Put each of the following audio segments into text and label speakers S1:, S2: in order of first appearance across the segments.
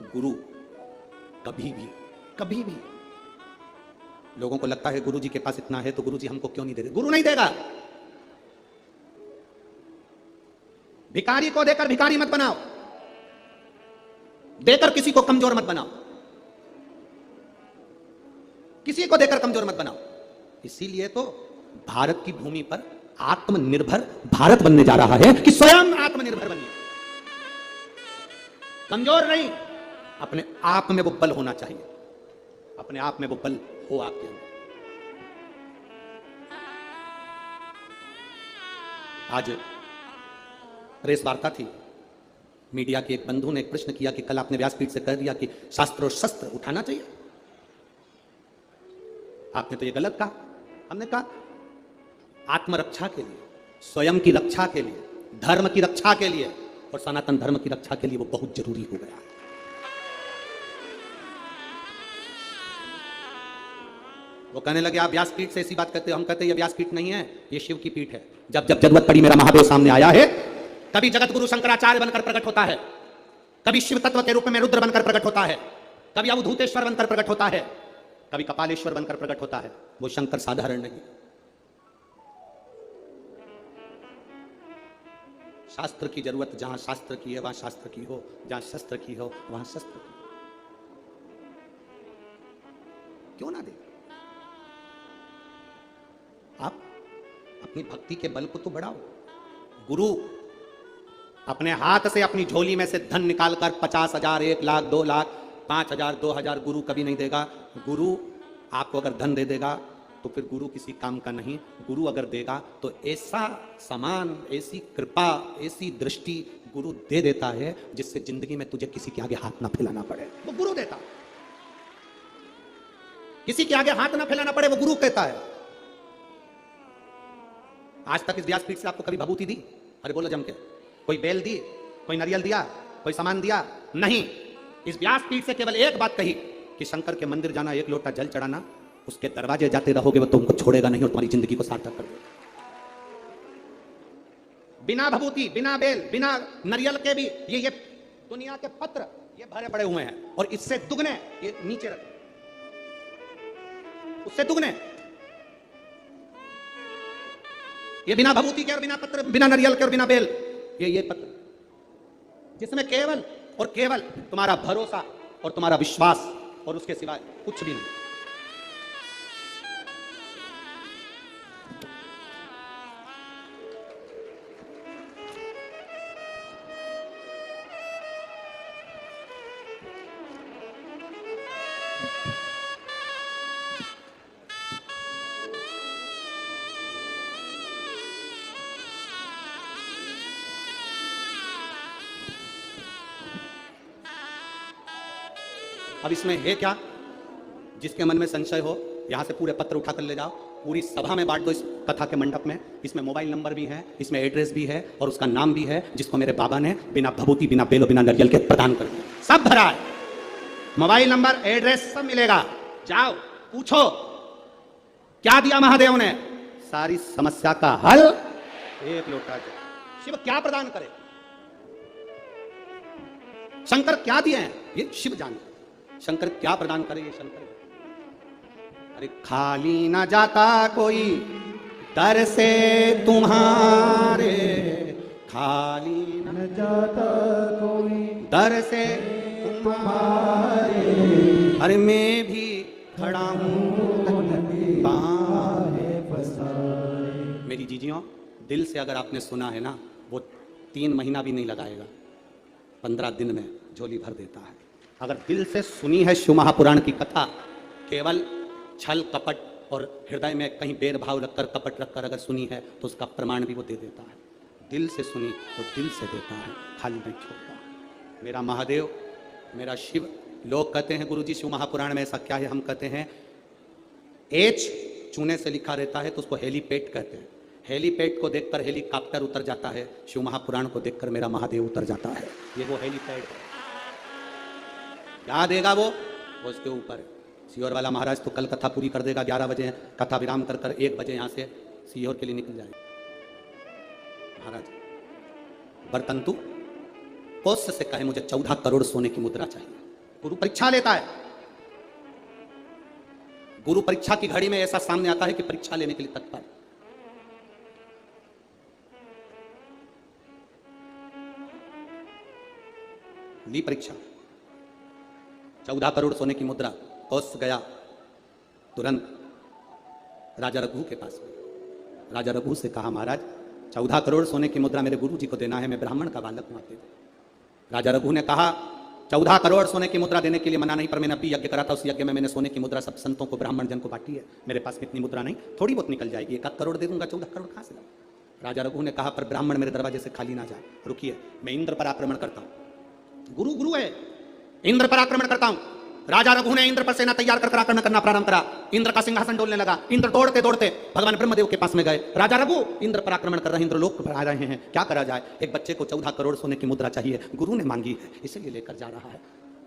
S1: गुरु कभी भी लोगों को लगता है गुरु जी के पास इतना है तो गुरु जी हमको क्यों नहीं दे रहे। गुरु नहीं देगा। भिखारी को देकर भिखारी मत बनाओ, देकर किसी को कमजोर मत बनाओ, किसी को देकर कमजोर मत बनाओ। इसीलिए तो भारत की भूमि पर आत्मनिर्भर भारत बनने जा रहा है कि स्वयं आत्मनिर्भर बनिए। कमजोर नहीं, अपने आप में वो बल होना चाहिए, अपने आप में वो बल हो आपके अंदर। आज प्रेस वार्ता थी, मीडिया के एक बंधु ने एक प्रश्न किया कि कल आपने व्यासपीठ से कह दिया कि शास्त्र और शस्त्र उठाना चाहिए, आपने तो ये गलत कहा। हमने कहा आत्मरक्षा के लिए, स्वयं की रक्षा के लिए, धर्म की रक्षा के लिए और सनातन धर्म की रक्षा के लिए वो बहुत जरूरी हो गया। वो कहने लगे आप व्यासपीठ से ऐसी बात करते हो। हम कहते हैं ये व्यासपीठ नहीं है, ये शिव की पीठ है। जब जब जरूरत पड़ी मेरा महादेव सामने आया है। कभी जगत गुरु शंकराचार्य बनकर प्रकट होता है, कभी शिव तत्व के रूप में रुद्र बनकर प्रकट होता है, कभी अवधूतेश्वर बनकर प्रकट होता है, कभी कपालेश्वर बनकर प्रकट होता है। वो शंकर साधारण नहीं। शास्त्र की जरूरत जहां शास्त्र की है वहां शास्त्र की हो, जहां शस्त्र की हो वहां शस्त्र की। क्यों ना दे? आप अपनी भक्ति के बल को तो बढ़ाओ। गुरु अपने हाथ से अपनी झोली में से धन निकालकर 50,000, 1 लाख, 2 लाख, 5,000, 2,000 गुरु कभी नहीं देगा। गुरु आपको अगर धन दे देगा तो फिर गुरु किसी काम का नहीं। गुरु अगर देगा तो ऐसा समान, ऐसी कृपा, ऐसी दृष्टि गुरु दे देता है जिससे जिंदगी में तुझे किसी के आगे हाथ ना फैलाना पड़े। वो गुरु देता, किसी के आगे हाथ ना फैलाना पड़े, वो गुरु कहता है। आज तक इस व्यासपीठ से आपको कभी भभूति दी? अरे बोलो जम के। कोई बेल दी, कोई नारियल दिया, कोई सामान दिया? नहीं। इस व्यासपीठ से केवल एक बात कही कि शंकर के मंदिर जाना, 1 लोटा जल चढ़ाना, उसके दरवाजे जाते रहोगे वो तुमको छोड़ेगा नहीं और तुम्हारी जिंदगी को सार्थक कर देगा। बिना भभूति, बिना बेल, बिना नारियल के भी ये दुनिया के पत्र ये भरे पड़े हुए हैं और इससे दुगने ये नीचे रखे, उससे दुगने ये बिना भभूति के और बिना पत्र, बिना नारियल के और बिना बेल, ये पत्र जिसमें केवल और केवल तुम्हारा भरोसा और तुम्हारा विश्वास और उसके सिवाय कुछ भी नहीं। अब इसमें है क्या? जिसके मन में संशय हो यहां से पूरे पत्र उठा कर ले जाओ, पूरी सभा में बांट दो इस कथा के मंडप में। इसमें मोबाइल नंबर भी है, इसमें एड्रेस भी है और उसका नाम भी है जिसको मेरे बाबा ने बिना भभूति, बिना बेलो, बिना नारियल के प्रदान कर दिया। सब भरा है, मोबाइल नंबर, एड्रेस सब मिलेगा। जाओ पूछो क्या दिया महादेव ने, सारी समस्या का हल 1 लोटा जल। शिव क्या प्रदान करे, शंकर क्या दिए हैं ये शिव जानते। शंकर क्या प्रदान करे ये शंकर। अरे खाली ना जाता कोई दर से तुम्हारे, खाली न जाता कोई दर से तुम्हारे। अरे मैं भी खड़ा हूं मेरी जीजियों, दिल से अगर आपने सुना है ना, वो 3 महीना भी नहीं लगाएगा, 15 दिन में झोली भर देता है। अगर दिल से सुनी है शिव महापुराण की कथा, केवल छल कपट और हृदय में कहीं भेदभाव रखकर, कपट रखकर अगर सुनी है तो उसका प्रमाण भी वो दे देता है। दिल से सुनी तो दिल से देता है, खाली नहीं छोड़ता। मेरा महादेव, मेरा शिव। लोग कहते हैं गुरुजी शिव महापुराण में ऐसा क्या है? हम कहते हैं एच चूने से लिखा रहता है तो उसको हेलीपैड कहते हैं। हेलीपैड को देखकर हेलीकॉप्टर उतर जाता है, शिव महापुराण को देखकर मेरा महादेव उतर जाता है। ये वो हेलीपैड है। क्या देगा वो उसके ऊपर। सीहोर वाला महाराज तो कल कथा पूरी कर देगा, 11 बजे कथा विराम कर कर 1 बजे यहाँ से सीहोर के लिए निकल जाएगा महाराज। बर्तन तू पोस्ट से कहे मुझे 14 करोड़ सोने की मुद्रा चाहिए। गुरु परीक्षा लेता है। गुरु परीक्षा की घड़ी में ऐसा सामने आता है कि परीक्षा लेने के लिए तत्पर। ली परीक्षा, 14 करोड़ सोने की मुद्रा, कौश गया तुरंत राजा रघु के पास में। राजा रघु से कहा, महाराज 14 करोड़ सोने की मुद्रा मेरे गुरु जी को देना है, मैं ब्राह्मण का बालक हूं, आप दे दो। राजा रघु ने कहा, 14 करोड़ सोने की मुद्रा देने के लिए मना नहीं, पर मैंने अभी यज्ञ करा था, उस यज्ञ में मैंने सोने की मुद्रा सब संतों को, ब्राह्मण जन को बांटी है। मेरे पास कितनी मुद्रा नहीं, थोड़ी बहुत निकल जाएगी, 1 करोड़ दे दूंगा, 14 करोड़ कहां से लाऊं? राजा रघु ने कहा, पर ब्राह्मण मेरे दरवाजे से खाली ना जाए, रुकिए, मैं इंद्र पर आक्रमण करता हूं। गुरु गुरु है, इंद्र पर आक्रमण करता हूं। राजा रघु ने इंद्र पर सेना तैयार कर आक्रमण करना प्रारंभ करा। इंद्र का सिंहासन डोलने लगा। इंद्र दौड़ते दौड़ते भगवान ब्रह्मदेव के पास में गए। राजा रघु इंद्र पर आक्रमण कर रहे हैं, इंद्र लोक पर आ रहे हैं, क्या करा जाए? एक बच्चे को 14 करोड़ सोने की मुद्रा चाहिए, गुरु ने मांगी है, इसीलिए लेकर जा रहा है।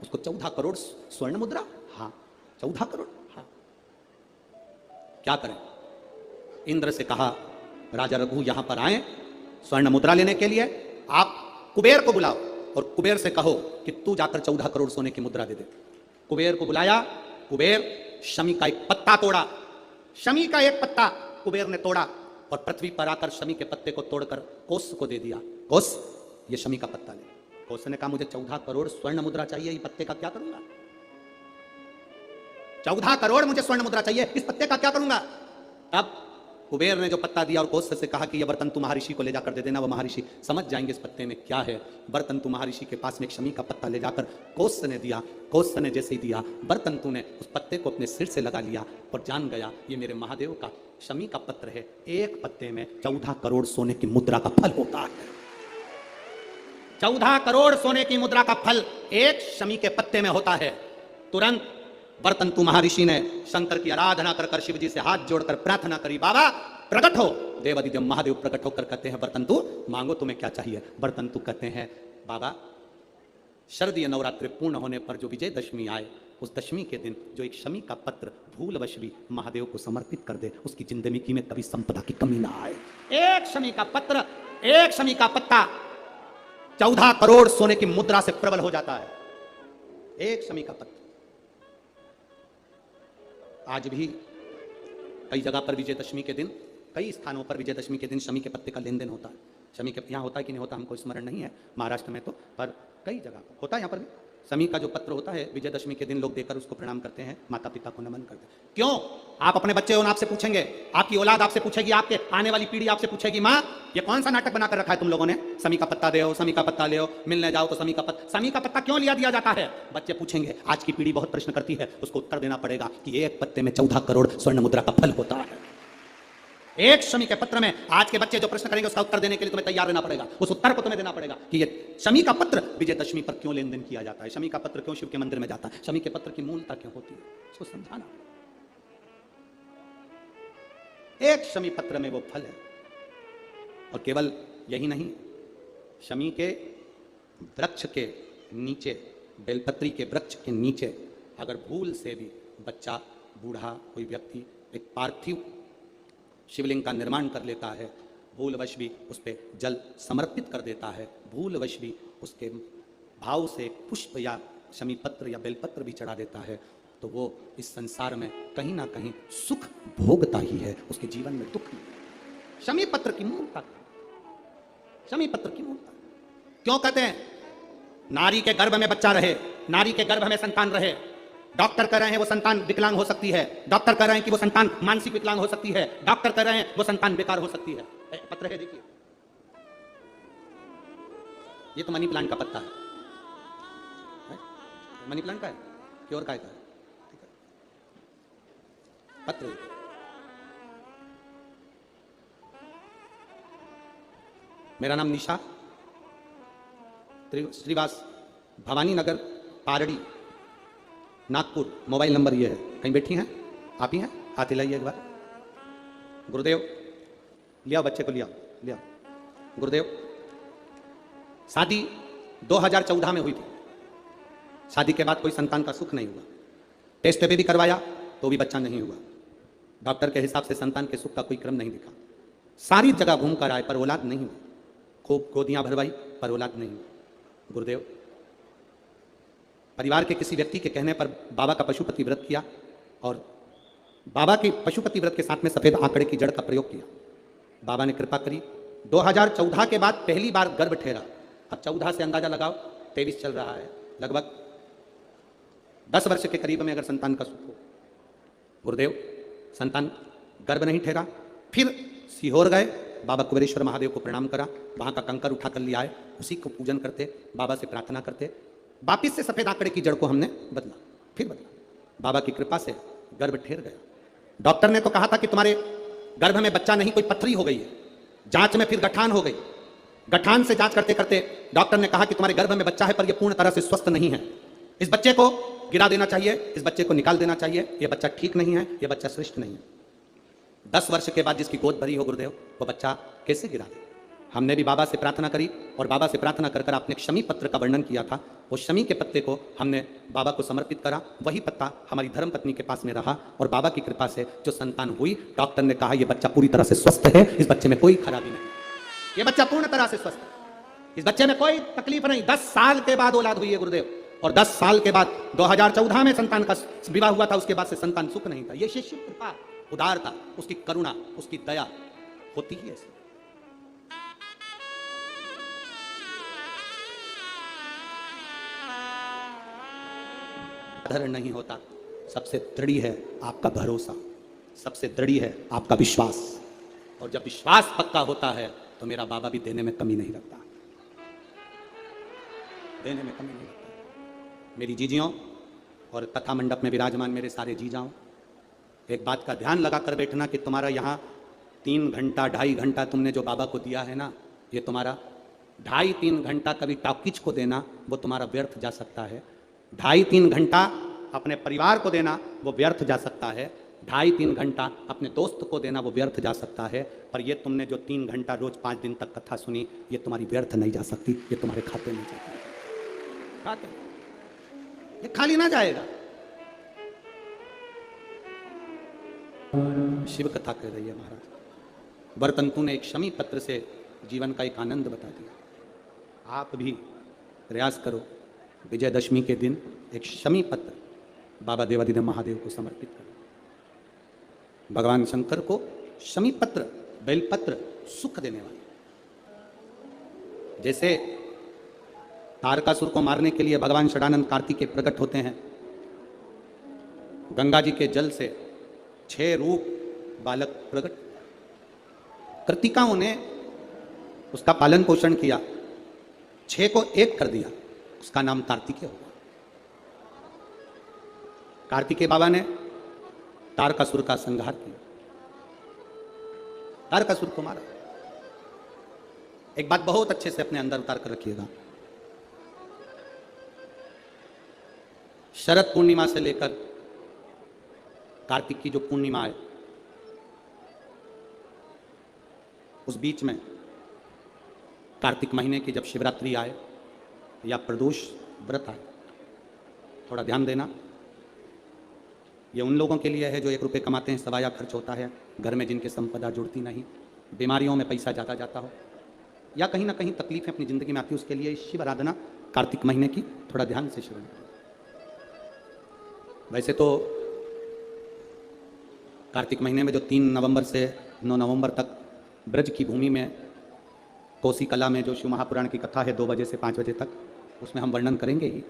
S1: उसको 14 करोड़ स्वर्ण मुद्रा, हाँ 14 करोड़, हाँ क्या करें? इंद्र से कहा, राजा रघु यहां पर आए स्वर्ण मुद्रा लेने के लिए, आप कुबेर को बुलाओ और कुबेर से कहो कि तू जाकर 14 करोड़ सोने की मुद्रा दे दे। कुबेर को बुलाया। कुबेर शमी का एक पत्ता तोड़ा, शमी का एक पत्ता कुबेर ने तोड़ा और पृथ्वी पर आकर शमी के पत्ते को तोड़कर कोस को दे दिया। कोस, ये शमी का पत्ता ले। कोस ने कहा, मुझे 14 करोड़ स्वर्ण मुद्रा चाहिए, इस पत्ते का क्या करूंगा? 14 करोड़ मुझे स्वर्ण मुद्रा चाहिए, इस पत्ते का क्या करूंगा? अब कुबेर ने जो पत्ता दिया और कोस से कहा कि यह बर्तन तू महर्षि को ले जाकर दे देना, वो महर्षि समझ जाएंगे इस पत्ते में क्या है। बर्तन तू महर्षि के पास में एक शमी का पत्ता ले जाकर कोस ने दिया। कोस ने जैसे ही दिया, बर्तन तूने उस पत्ते को अपने सिर से लगा लिया और जान गया ये मेरे महादेव का शमी का पत्र है। एक पत्ते में 14 करोड़ सोने की मुद्रा का फल होता है। 14 करोड़ सोने की मुद्रा का फल एक शमी के पत्ते में होता है। तुरंत बर्तंतु महर्षि ने शंकर की आराधना कर शिव जी से हाथ जोड़कर प्रार्थना करी, बाबा प्रकट हो। देवादिदेव महादेव प्रकट होकर कहते हैं, बर्तंतु मांगो तुम्हें क्या चाहिए? बर्तंतु कहते हैं, बाबा शरदीय नवरात्रि पूर्ण होने पर जो विजयदशमी आए, उस दशमी के दिन जो एक शमी का पत्र भूलवश भी महादेव को समर्पित कर दे, उसकी जिंदगी में कभी संपदा की कमी ना आए। एक शमी का पत्र, एक शमी का पत्ता 14 करोड़ सोने की मुद्रा से प्रबल हो जाता है। एक शमी का पत्र। आज भी कई जगह पर विजयदशमी के दिन, कई स्थानों पर विजयदशमी के दिन शमी के पत्ते का लेन देन होता है। शमी के यहाँ होता है कि नहीं होता हमको स्मरण नहीं है, महाराष्ट्र में तो, पर कई जगह पर होता है। यहाँ पर भी शमी का जो पत्र होता है, विजयदशमी के दिन लोग देकर उसको प्रणाम करते हैं, माता पिता को नमन करते हैं। क्यों? आप अपने बच्चे हो ना, आपसे पूछेंगे, आपकी औलाद आपसे पूछेगी, आपके आने वाली पीढ़ी आपसे पूछेगी, माँ ये कौन सा नाटक बनाकर रखा है तुम लोगों ने? शमी का पत्ता दे, शमी का पत्ता ले, मिलने जाओ तो शमी का पत्ता क्यों लिया दिया जाता है? बच्चे पूछेंगे। आज की पीढ़ी बहुत प्रश्न करती है, उसको उत्तर देना पड़ेगा कि एक पत्ते में 14 करोड़ स्वर्ण मुद्रा का फल होता है। एक शमी के पत्र में आज के बच्चे जो प्रश्न करेंगे, उसका उत्तर देने के लिए तुम्हें तैयार रहना पड़ेगा। उस उत्तर को तुम्हें देना पड़ेगा कि ये शमी का पत्र विजयदशमी पर क्यों लेन देन किया जाता है, शमी का पत्र क्यों शिव के मंदिर में जाता है, शमी के पत्र की मूलता क्यों होती है, उसको समझाना। एक शमी पत्र में वो फल है। और केवल यही नहीं, शमी के वृक्ष के नीचे, बेलपत्री के वृक्ष के नीचे अगर भूल से भी बच्चा, बूढ़ा, कोई व्यक्ति एक पार्थिव शिवलिंग का निर्माण कर लेता है, भूलवश भी उस पर जल समर्पित कर देता है, भूलवश भी उसके भाव से पुष्प या शमी पत्र या बेलपत्र भी चढ़ा देता है, तो वो इस संसार में कहीं ना कहीं सुख भोगता ही है, उसके जीवन में दुख नहीं। शमी पत्र की मूलता, शमी पत्र की मूलता क्यों कहते हैं? नारी के गर्भ में बच्चा रहे, नारी के गर्भ में संतान रहे। डॉक्टर कह रहे हैं वो संतान विकलांग हो सकती है, डॉक्टर कह रहे हैं कि वो संतान मानसिक विकलांग हो सकती है, डॉक्टर कह रहे हैं वो संतान बेकार हो सकती है। पत्र है, देखिए, ये तो मनी प्लांट का पत्ता है। मनी प्लांट का है कि और काय का है? पत्र। मेरा नाम निशा श्रीवास, भवानी नगर, पारड़ी, नागपुर। मोबाइल नंबर ये है। कहीं बैठी हैं? आप ही हैं? हाथ हिलाइए एक बार। गुरुदेव, लिया बच्चे को, लिया लिया। गुरुदेव, शादी 2014 में हुई थी। शादी के बाद कोई संतान का सुख नहीं हुआ। टेस्ट पे भी करवाया तो भी बच्चा नहीं हुआ। डॉक्टर के हिसाब से संतान के सुख का कोई क्रम नहीं दिखा। सारी जगह घूम कर आए पर औलाद नहीं हुई। खूब गोदियां भरवाई पर औलाद नहीं हुई। गुरुदेव, परिवार के किसी व्यक्ति के कहने पर बाबा का पशुपति व्रत किया और बाबा के पशुपति व्रत के साथ में सफ़ेद आंकड़े की जड़ का प्रयोग किया। बाबा ने कृपा करी। 2014 के बाद पहली बार गर्भ ठहरा। अब 14 से अंदाजा लगाओ, 23 चल रहा है, लगभग 10 वर्ष के करीब में अगर संतान का सुख हो। गुरुदेव, संतान गर्भ नहीं ठहरा, फिर सीहोर गए, बाबा कुबेरेश्वर महादेव को प्रणाम करा, वहाँ का कंकर उठा कर ले आए, उसी को पूजन करते, बाबा से प्रार्थना करते, वापिस से सफ़ेद आंकड़े की जड़ को हमने बदला, फिर बदला। बाबा की कृपा से गर्भ ठहर गया। डॉक्टर ने तो कहा था कि तुम्हारे गर्भ में बच्चा नहीं, कोई पथरी हो गई है। जांच में फिर गठान हो गई। गठान से जांच करते करते डॉक्टर ने कहा कि तुम्हारे गर्भ में बच्चा है पर यह पूर्ण तरह से स्वस्थ नहीं है, इस बच्चे को गिरा देना चाहिए, इस बच्चे को निकाल देना चाहिए, यह बच्चा ठीक नहीं है, यह बच्चा श्रेष्ठ नहीं है। 10 वर्ष के बाद जिसकी गोद भरी हो गुरुदेव, वो बच्चा कैसे गिरा दे? हमने भी बाबा से प्रार्थना करी और बाबा से प्रार्थना कर आपने क्षमी पत्र का वर्णन किया था। वो क्षमी के पत्ते को हमने बाबा को समर्पित करा। वही पत्ता हमारी धर्म पत्नी के पास में रहा और बाबा की कृपा से जो संतान हुई, डॉक्टर ने कहा यह बच्चा पूरी तरह से स्वस्थ है, इस बच्चे में कोई खराबी नहीं, ये बच्चा पूर्ण तरह से स्वस्थ है, इस बच्चे में कोई तकलीफ नहीं। 10 साल के बाद औलाद हुई है गुरुदेव, और 10 साल के बाद 2014 में संतान का विवाह हुआ था, उसके बाद से संतान सुख नहीं था। ये शिष्य कृपा, उदारता, उसकी करुणा, उसकी दया होती ही ऐसी। धर्म नहीं होता, सबसे दृढ़ है आपका भरोसा, सबसे दृढ़ है आपका विश्वास, और जब विश्वास पक्का होता है तो मेरा बाबा भी देने में कमी नहीं रखता, देने में कमी नहीं रखता। मेरी जीजियों और कथा मंडप में विराजमान मेरे सारे जीजाओं, एक बात का ध्यान लगा कर बैठना कि तुम्हारा यहाँ 3 घंटा 2.5 घंटा तुमने जो बाबा को दिया है ना, ये तुम्हारा 2.5-3 घंटा कभी टॉकीज को देना वो तुम्हारा व्यर्थ जा सकता है। 2.5-3 घंटा अपने परिवार को देना वो व्यर्थ जा सकता है। 2.5-3 घंटा अपने दोस्त को देना वो व्यर्थ जा सकता है। पर ये तुमने जो 3 घंटा रोज 5 दिन तक कथा सुनी, ये तुम्हारी व्यर्थ नहीं जा सकती, ये तुम्हारे खाते में जाती, खाते ये खाली ना जाएगा। शिव कथा कह रही है महाराज, वर्तंतु ने एक क्षमी पत्र से जीवन का एक आनंद बता दिया। आप भी प्रयास करो, विजयदशमी के दिन एक क्षमी पत्र बाबा देवादिदेव महादेव को समर्पित करो। भगवान शंकर को क्षमी पत्र, बेलपत्र सुख देने वाले, जैसे तारकासुर को मारने के लिए भगवान षडानंद कार्तिकेय प्रकट होते हैं, गंगा जी के जल से 6 रूप बालक प्रकट, कृतिकाओं ने उसका पालन पोषण किया, 6 को 1 कर दिया, उसका नाम कार्तिकेय हुआ। कार्तिकेय बाबा ने तारकासुर का संहार किया, तारकासुर को मारा। एक बात बहुत अच्छे से अपने अंदर उतार कर रखिएगा, शरद पूर्णिमा से लेकर कार्तिक की जो पूर्णिमा है, उस बीच में कार्तिक महीने की जब शिवरात्रि आए या प्रदोष व्रत आए, थोड़ा ध्यान देना। ये उन लोगों के लिए है जो 1 रुपये कमाते हैं, सवाया खर्च होता है, घर में जिनके संपदा जुड़ती नहीं, बीमारियों में पैसा ज़्यादा जाता हो, या कहीं ना कहीं तकलीफें अपनी ज़िंदगी में आती है, उसके लिए शिव आराधना कार्तिक महीने की थोड़ा ध्यान से श्रवण करें। वैसे तो कार्तिक महीने में जो 3 नवंबर से 9 नवंबर तक ब्रज की भूमि में कोसी कला में जो शिव महापुराण की कथा है 2 बजे से 5 बजे तक, उसमें हम वर्णन करेंगे ही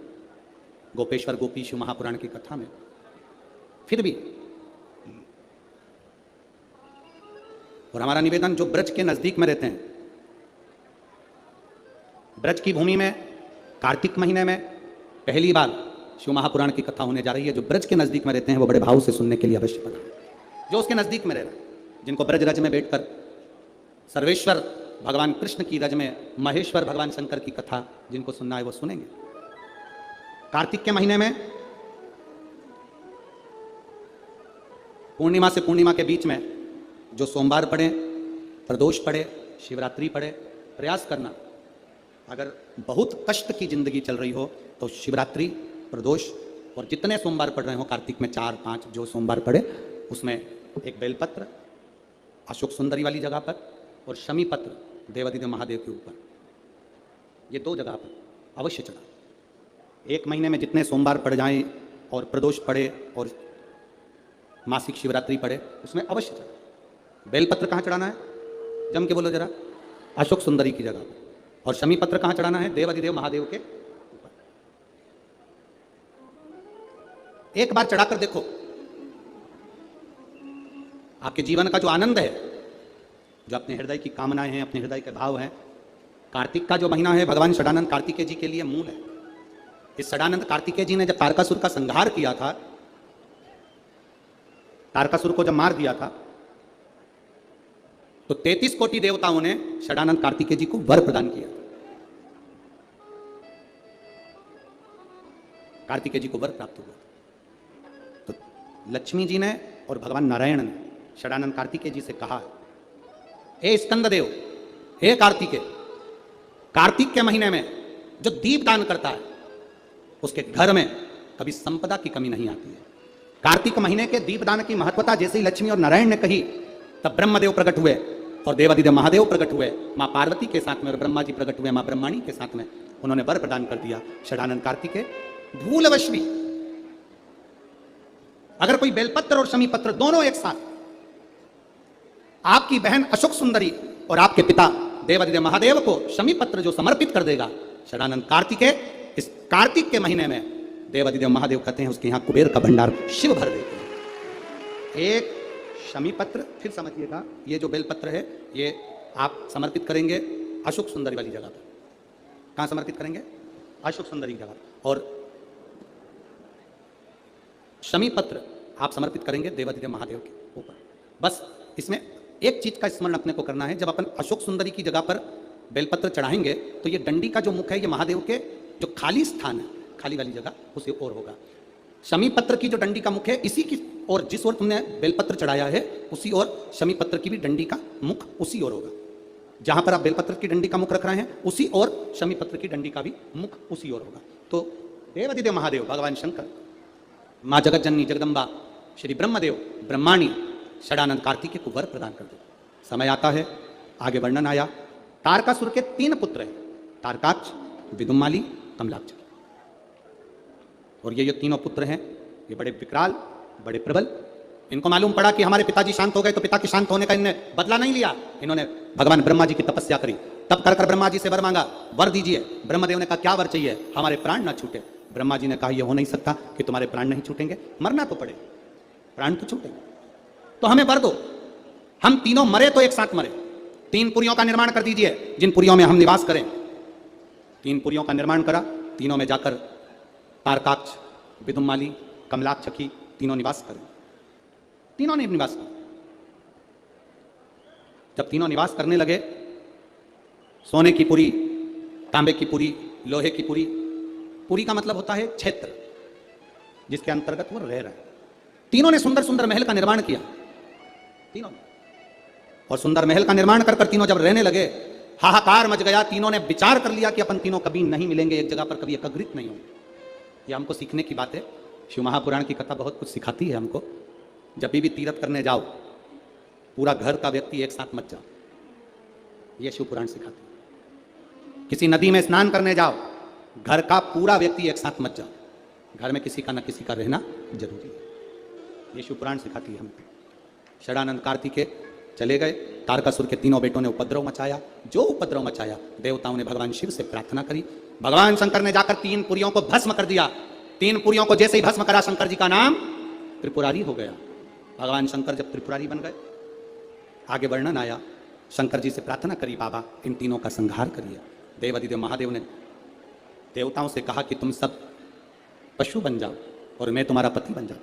S1: गोपेश्वर गोपी शिव महापुराण की कथा में। फिर भी और हमारा निवेदन, जो ब्रज के नजदीक में रहते हैं, ब्रज की भूमि में कार्तिक महीने में पहली बार शिव महापुराण की कथा होने जा रही है। जो ब्रज के नजदीक में रहते हैं वो बड़े भाव से सुनने के लिए अवश्य पता, जो उसके नजदीक में रह रहे हैं, जिनको ब्रज रज में बैठकर सर्वेश्वर भगवान कृष्ण की रज में महेश्वर भगवान शंकर की कथा जिनको सुनना है वो सुनेंगे। कार्तिक के महीने में पूर्णिमा से पूर्णिमा के बीच में जो सोमवार पड़े, प्रदोष पड़े, शिवरात्रि पड़े, प्रयास करना, अगर बहुत कष्ट की जिंदगी चल रही हो तो शिवरात्रि, प्रदोष और जितने सोमवार पड़ रहे हो कार्तिक में 4-5 जो सोमवार पड़े, उसमें एक बेलपत्र अशोक सुंदरी वाली जगह पर और शमी पत्र देवादिदेव महादेव के ऊपर, ये 2 जगह पर अवश्य चढ़ा। एक महीने में जितने सोमवार पड़ जाएं और प्रदोष पड़े और मासिक शिवरात्रि पड़े, उसमें अवश्य चढ़ाए। बेलपत्र कहाँ चढ़ाना है? जम के बोलो जरा। अशोक सुंदरी की जगह पर। और शमी पत्र कहाँ चढ़ाना है? देवाधिदेव महादेव के ऊपर। एक बार चढ़ाकर देखो, आपके जीवन का जो आनंद है, जो अपने हृदय की कामनाएं हैं, अपने हृदय के भाव हैं। कार्तिक का जो महीना है भगवान षडानंद कार्तिकेय जी के लिए मूल है। इस षडानंद कार्तिकेय जी ने जब तारकासुर का संहार किया था, तारकासुर को जब मार दिया था, तो 33 कोटि देवताओं ने षडानंद कार्तिकेय जी को वर प्रदान किया। कार्तिकेय जी को वर प्राप्त हुआ। तो लक्ष्मी जी ने और भगवान नारायण ने षडानंद कार्तिकेय जी से कहा, हे स्कंददेव, हे कार्तिकेय, कार्तिक के महीने में जो दीप दान करता है उसके घर में कभी संपदा की कमी नहीं आती है। कार्तिक महीने के दीप दान की महत्वता जैसे ही लक्ष्मी और नारायण ने कही, तब ब्रह्मदेव प्रकट हुए और देवाधिदेव महादेव प्रकट हुए मां पार्वती के साथ में, और ब्रह्मा जी प्रकट हुए मां ब्रह्माणी के साथ में। उन्होंने वर प्रदान कर दिया। षडानंद कार्तिकेय भूलवश भी अगर कोई बेलपत्र और शमी पत्र दोनों एक साथ आपकी बहन अशोक सुंदरी और आपके पिता देवाधिदेव महादेव को शमी पत्र जो समर्पित कर देगा, षडानंद कार्तिकेय इस कार्तिक के महीने में देवाधिदेव महादेव कहते हैं उसके यहां कुबेर का भंडार शिव भर देते हैं। एक शमी पत्र, फिर समझिएगा, ये जो बेलपत्र है ये आप समर्पित करेंगे अशोक सुंदरी वाली जगह पर। कहां समर्पित करेंगे? अशोक सुंदरी की जगह। और शमी पत्र आप समर्पित करेंगे देवाधिदेव महादेव के ऊपर। बस इसमें एक चीज का स्मरण अपने को करना है, जब अपन अशोक सुंदरी की जगह पर बेलपत्र चढ़ाएंगे तो ये डंडी का जो मुख है ये महादेव के जो खाली स्थान है, खाली वाली जगह, उसी ओर होगा। शमी पत्र की जो डंडी का मुख है इसी की और जिस ओर तुमने बेलपत्र चढ़ाया है उसी ओर शमी पत्र की भी डंडी का मुख उसी ओर होगा। जहां पर आप बेलपत्र की डंडी का मुख रख रहे हैं उसी ओर शमी पत्र की डंडी का भी मुख उसी ओर होगा। तो देवाधिदेव महादेव भगवान शंकर, मां जगत जननी जगदम्बा श्री ब्रह्मदेव ब्रह्माणी षडानंद कार्तिकेय को वर प्रदान कर दे। समय आता है, आगे वर्णन आया, तारकासुर के 3 पुत्र हैं, तारकाक्ष, विदुमाली, कमलाक्ष। और ये तीनों पुत्र हैं, ये बड़े विकराल, बड़े प्रबल। इनको मालूम पड़ा कि हमारे पिताजी शांत हो गए, तो पिता के शांत होने का इन्होंने बदला नहीं लिया। इन्होंने भगवान ब्रह्मा जी की तपस्या करी, तब कर ब्रह्मा जी से वर मांगा, वर दीजिए। ब्रह्मदेव ने कहा क्या वर चाहिए? हमारे प्राण ना छूटे। ब्रह्मा जी ने कहा यह हो नहीं सकता कि तुम्हारे प्राण नहीं छूटेंगे, मरना तो पड़े, प्राण तो छूटेंगे, तो हमें वर दो। हम तीनों मरे तो एक साथ मरे। 3 पुरियों का निर्माण कर दीजिए जिन पुरियों में हम निवास करें। 3 पुरियों का निर्माण करा, तीनों में जाकर तारकाक्ष, विदुमाली, कमलाक्ष की तीनों निवास करें। तीनों ने निवास किया। जब तीनों निवास करने लगे, सोने की पुरी, तांबे की पुरी, लोहे की पुरी। पुरी का मतलब होता है क्षेत्र जिसके अंतर्गत वो रह रहा है। तीनों ने सुंदर सुंदर महल का निर्माण किया, तीनों। और सुंदर महल का निर्माण कर तीनों जब रहने लगे, हाहाकार मच गया। तीनों ने विचार कर लिया कि अपन तीनों कभी नहीं मिलेंगे एक जगह पर, कभी एकत्रित नहीं होंगे। ये हमको सीखने की बात है। शिव महापुराण की कथा बहुत कुछ सिखाती है हमको। जब भी तीर्थ करने जाओ, पूरा घर का व्यक्ति एक साथ मत जाओ, ये शिव पुराण सिखाती है। किसी नदी में स्नान करने जाओ, घर का पूरा व्यक्ति एक साथ मत जाओ, घर में किसी का न किसी का रहना जरूरी है। ये शिव पुराण सिखाती है हमको। षडानंद कार्तिकेय चले गए, तारकासुर के तीनों बेटों ने उपद्रव मचाया। जो उपद्रव मचाया, देवताओं ने भगवान शिव से प्रार्थना करी। भगवान शंकर ने जाकर 3 पुरियों को भस्म कर दिया। 3 पुरियों को जैसे ही भस्म करा, शंकर जी का नाम त्रिपुरारी हो गया। भगवान शंकर जब त्रिपुरारी बन गए, आगे वर्णन आया, शंकर जी से प्रार्थना करी, बाबा इन तीनों का संहार करिए। देवाधिदेव महादेव ने देवताओं से कहा कि तुम सब पशु बन जाओ और मैं तुम्हारा पति बन जाऊं।